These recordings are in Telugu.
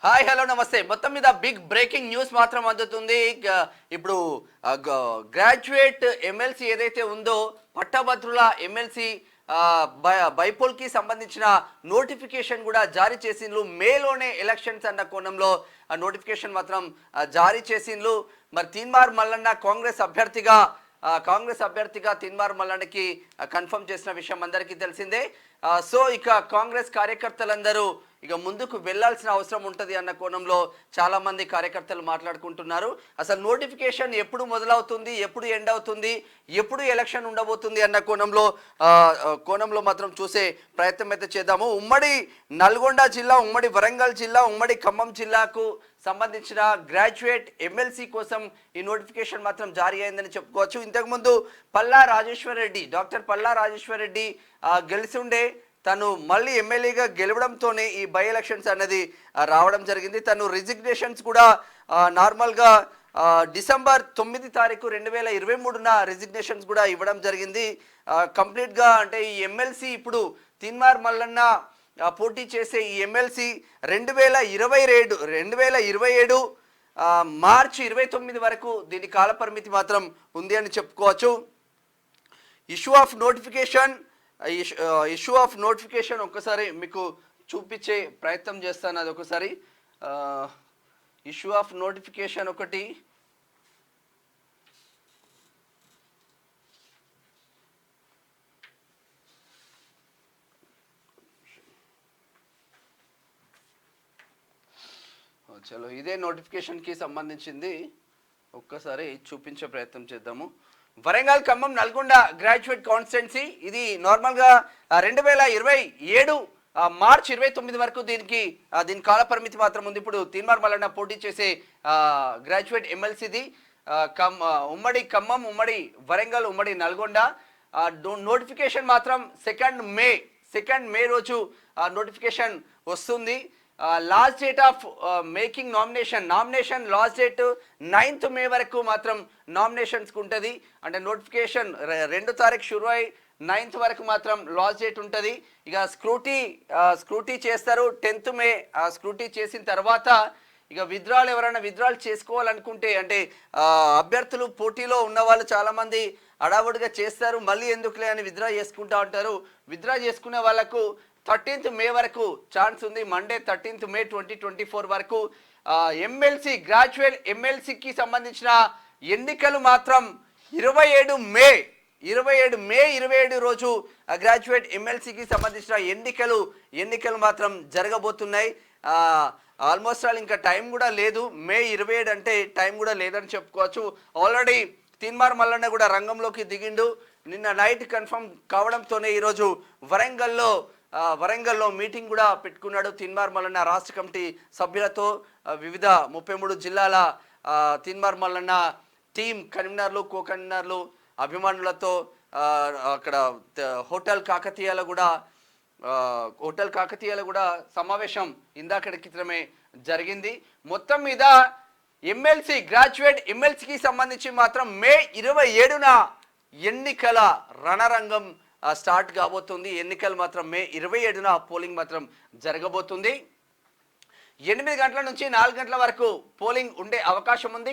హాయ్ హలో నమస్తే. మొత్తం మీద బిగ్ బ్రేకింగ్ న్యూస్ మాత్రం అందుతుంది. ఇప్పుడు గ్రాడ్యుయేట్ ఎమ్మెల్సీ ఏదైతే ఉందో పట్టభద్రుల ఎమ్మెల్సీ బైపోల్కి సంబంధించిన నోటిఫికేషన్ కూడా జారీ చేసిండ్రు. మేలోనే ఎలక్షన్స్ అన్న కోణంలో ఆ నోటిఫికేషన్ మాత్రం జారీ చేసిండ్రు. మరి తీన్మార్ మల్లన్న కాంగ్రెస్ అభ్యర్థిగా తీన్మార్ మల్లన్నకి కన్ఫర్మ్ చేసిన విషయం అందరికీ తెలిసిందే. సో ఇక కాంగ్రెస్ కార్యకర్తలందరూ ఇక ముందుకు వెళ్లాల్సిన అవసరం ఉంటుంది అన్న కోణంలో చాలా మంది కార్యకర్తలు మాట్లాడుకుంటున్నారు. అసలు నోటిఫికేషన్ ఎప్పుడు మొదలవుతుంది, ఎప్పుడు ఎండ్ అవుతుంది, ఎప్పుడు ఎలక్షన్ ఉండబోతుంది అన్న కోణంలో మాత్రం చూసే ప్రయత్నం అయితే చేద్దాము. ఉమ్మడి నల్గొండ జిల్లా, ఉమ్మడి వరంగల్ జిల్లా, ఉమ్మడి ఖమ్మం జిల్లాకు సంబంధించిన గ్రాడ్యుయేట్ ఎమ్మెల్సీ కోసం ఈ నోటిఫికేషన్ మాత్రం జారీ అయిందని చెప్పుకోవచ్చు. ఇంతకుముందు డాక్టర్ పల్లా రాజేశ్వర్ రెడ్డి గెలిచి ఉండే తను మళ్ళీ ఎమ్మెల్యేగా గెలవడంతోనే ఈ బై ఎలక్షన్స్ అనేది రావడం జరిగింది. తను రిజిగ్నేషన్స్ కూడా నార్మల్గా డిసెంబర్ 9 తారీఖు 2023న రిజిగ్నేషన్స్ కూడా ఇవ్వడం జరిగింది. కంప్లీట్గా అంటే ఈ ఎమ్మెల్సీ ఇప్పుడు తీన్మార్ మల్లన్న పోటీ చేసే ఈ ఎమ్మెల్సీ 2027 మార్చి 29 వరకు దీని కాలపరిమితి మాత్రం ఉంది అని చెప్పుకోవచ్చు. ఇష్యూ ఆఫ్ నోటిఫికేషన్ ఒక్కసారి మీకు చూపించే ప్రయత్నం చేస్తాను. అది ఒకసారి ఇష్యూ ఆఫ్ నోటిఫికేషన్ ఒకటి చలో ఇదే నోటిఫికేషన్కి సంబంధించింది. ఒక్కసారి చూపించే ప్రయత్నం చేద్దాము. వరంగల్ ఖమ్మం నల్గొండ గ్రాడ్యుయేట్ కాన్స్టిట్యున్సీ ఇది నార్మల్గా 2027 మార్చి 29 వరకు దీని కాలపరిమితి మాత్రం ఉంది. ఇప్పుడు తీన్మార్ మల్లన్న పోటీ చేసే గ్రాడ్యుయేట్ ఎమ్మెల్సీది ఉమ్మడి ఖమ్మం, ఉమ్మడి వరంగల్, ఉమ్మడి నల్గొండ. నోటిఫికేషన్ మాత్రం 2 మే రోజు నోటిఫికేషన్ వస్తుంది. Last date of making nomination last date 9th మే వరకు మాత్రం నామినేషన్స్కి ఉంటుంది. అంటే నోటిఫికేషన్ 2 తారీఖు షురు అయి 9th వరకు మాత్రం లాస్ట్ డేట్ ఉంటుంది. ఇక స్క్రూటీ చేస్తారు 10th మే. స్క్రూటీ చేసిన తర్వాత ఇక ఎవరైనా విత్డ్రాల్ చేసుకోవాలనుకుంటే అంటే అభ్యర్థులు పోటీలో ఉన్న వాళ్ళు చాలామంది అడావుడిగా చేస్తారు. మళ్ళీ ఎందుకులే అని విత్డ్రా చేసుకుంటూ ఉంటారు. విత్డ్రా చేసుకునే వాళ్ళకు 13th మే వరకు ఛాన్స్ ఉంది. మండే 13th మే 2024 వరకు గ్రాడ్యుయేట్ ఎమ్మెల్సీకి సంబంధించిన ఎన్నికలు మాత్రం 27 మే రోజు గ్రాడ్యుయేట్ ఎమ్మెల్సీకి సంబంధించిన ఎన్నికలు మాత్రం జరగబోతున్నాయి. ఆల్మోస్ట్ ఆల్ ఇంకా టైం కూడా లేదు. మే 27 అంటే టైం కూడా లేదని చెప్పుకోవచ్చు. ఆల్రెడీ తీన్మార్ మల్లన్న కూడా రంగంలోకి దిగిండు. నిన్న నైట్ కన్ఫర్మ్ కావడంతోనే ఈరోజు వరంగల్లో మీటింగ్ కూడా పెట్టుకున్నాడు తీన్మార్ మల్లన్న రాష్ట్ర కమిటీ సభ్యులతో. వివిధ 33 జిల్లాల తీన్మార్ మల్లన్న టీం కన్వీనర్లు, కో కన్వీనర్లు, అభిమానులతో అక్కడ హోటల్ కాకతీయాల కూడా సమావేశం ఇందాకటి క్రితమే జరిగింది. మొత్తం మీద గ్రాడ్యుయేట్ ఎమ్మెల్సీకి సంబంధించి మాత్రం మే 27న ఎన్నికల రణరంగం స్టార్ట్ కాబోతుంది. ఎన్నికలు మాత్రం మే 27న పోలింగ్ మాత్రం జరగబోతుంది. 8 గంటల నుంచి 4 గంటల వరకు పోలింగ్ ఉండే అవకాశం ఉంది.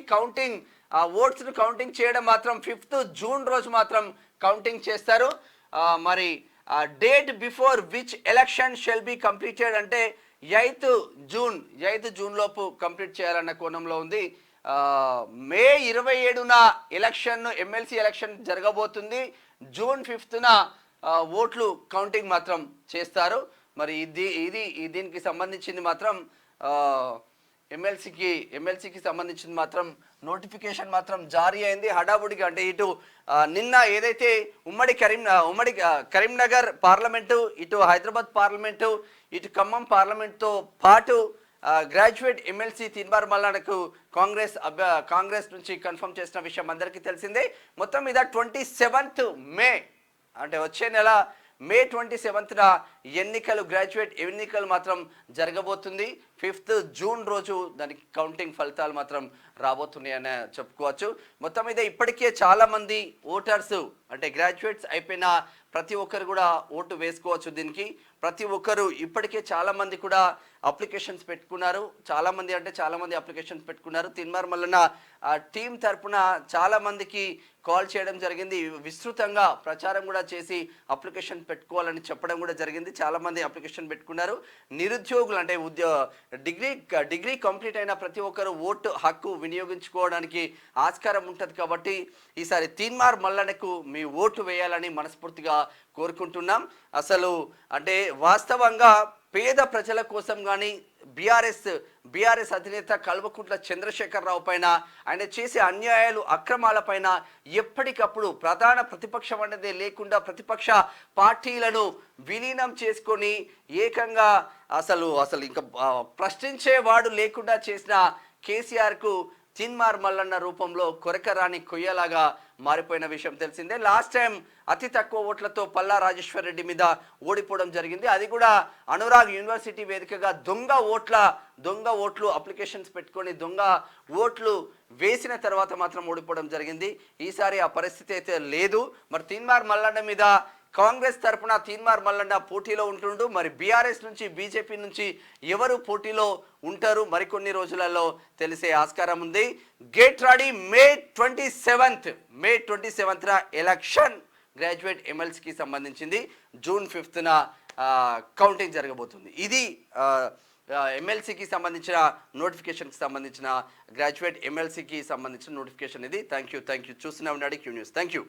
ఓట్స్ను కౌంటింగ్ చేయడం మాత్రం 5th జూన్ రోజు మాత్రం కౌంటింగ్ చేస్తారు. మరి date before which election shall be completed అంటే 8th జూన్ లోపు కంప్లీట్ చేయాలన్న కోణంలో ఉంది. మే 27న ఎమ్మెల్సీ ఎలక్షన్ జరగబోతుంది. జూన్ 5th ఓట్లు కౌంటింగ్ మాత్రం చేస్తారు. మరి దీనికి సంబంధించింది మాత్రం ఎమ్మెల్సీకి సంబంధించింది మాత్రం నోటిఫికేషన్ మాత్రం జారీ అయింది హడావుడిగా. అంటే ఇటు నిన్న ఏదైతే ఉమ్మడి కరీంనగర్ పార్లమెంటు, ఇటు హైదరాబాద్ పార్లమెంటు, ఇటు ఖమ్మం పార్లమెంట్తో పాటు గ్రాడ్యుయేట్ ఎమ్మెల్సీ తీన్మార్ మల్లన్నకు కాంగ్రెస్ నుంచి కన్ఫర్మ్ చేసిన విషయం అందరికీ తెలిసిందే. మొత్తం మీద 27th మే అంటే వచ్చే నెల మే 27న గ్రాడ్యుయేట్ ఎన్నికలు మాత్రం జరగబోతుంది. 5th జూన్ రోజు దానికి కౌంటింగ్ ఫలితాలు మాత్రం రాబోతున్నాయి అని చెప్పుకోవచ్చు. మొత్తం మీద ఇప్పటికే చాలా మంది ఓటర్స్ అంటే గ్రాడ్యుయేట్స్ అయిపోయిన ప్రతి ఒక్కరు కూడా ఓటు వేసుకోవచ్చు. దీనికి ప్రతి ఒక్కరు ఇప్పటికే చాలా మంది కూడా అప్లికేషన్స్ పెట్టుకున్నారు. చాలా మంది అప్లికేషన్స్ పెట్టుకున్నారు. తీన్మార్ మల్లన్న టీం తరపున చాలా మందికి కాల్ చేయడం జరిగింది. విస్తృతంగా ప్రచారం కూడా చేసి అప్లికేషన్ పెట్టుకోవాలని చెప్పడం కూడా జరిగింది. చాలా మంది అప్లికేషన్ పెట్టుకున్నారు. నిరుద్యోగులు అంటే డిగ్రీ కంప్లీట్ అయిన ప్రతి ఒక్కరు ఓటు హక్కు వినియోగించుకోవడానికి ఆస్కారం ఉంటుంది. కాబట్టి ఈసారి తీన్మార్ మల్లన్నకు మీ ఓటు వేయాలని మనస్ఫూర్తిగా కోరుకుంటున్నాం. అసలు అంటే వాస్తవంగా పేద ప్రజల కోసం కానీ బీఆర్ఎస్ అధినేత కల్వకుంట్ల చంద్రశేఖరరావు పైన ఆయన చేసే అన్యాయాలు అక్రమాలపైన ఎప్పటికప్పుడు ప్రధాన ప్రతిపక్షం అనేది లేకుండా ప్రతిపక్ష పార్టీలను విలీనం చేసుకొని ఏకంగా అసలు ఇంకా ప్రశ్నించేవాడు లేకుండా చేసిన కేసీఆర్కు తీన్మార్ మల్లన్న రూపంలో కొరకరాని కొయ్యలాగా మారిపోయిన విషయం తెలిసిందే. లాస్ట్ టైం అతి తక్కువ ఓట్లతో పల్లా రాజేశ్వర్ రెడ్డి మీద ఓడిపోవడం జరిగింది. అది కూడా అనురాగ్ యూనివర్సిటీ వేదికగా దొంగ ఓట్లు అప్లికేషన్స్ పెట్టుకొని దొంగ ఓట్లు వేసిన తర్వాత మాత్రం ఓడిపోవడం జరిగింది. ఈసారి ఆ పరిస్థితి అయితే లేదు. మరి తీన్మార్ మల్లన్న మీద కాంగ్రెస్ తరఫున తీన్మార్ మల్లన్న పోటీలో ఉంటుండు. మరి బీఆర్ఎస్ నుంచి బీజేపీ నుంచి ఎవరు పోటీలో ఉంటారు మరికొన్ని రోజులలో తెలిసే ఆస్కారం ఉంది. Get ready. మే 27న ఎలక్షన్ గ్రాడ్యుయేట్ ఎమ్మెల్సీకి సంబంధించింది. జూన్ 5న కౌంటింగ్ జరగబోతుంది. ఇది ఎమ్మెల్సీకి సంబంధించిన నోటిఫికేషన్కి సంబంధించిన గ్రాడ్యుయేట్ ఎమ్మెల్సీకి సంబంధించిన నోటిఫికేషన్ ఇది. థ్యాంక్ యూ చూస్తూనే ఉన్నాడు క్యూ న్యూస్. Thank you.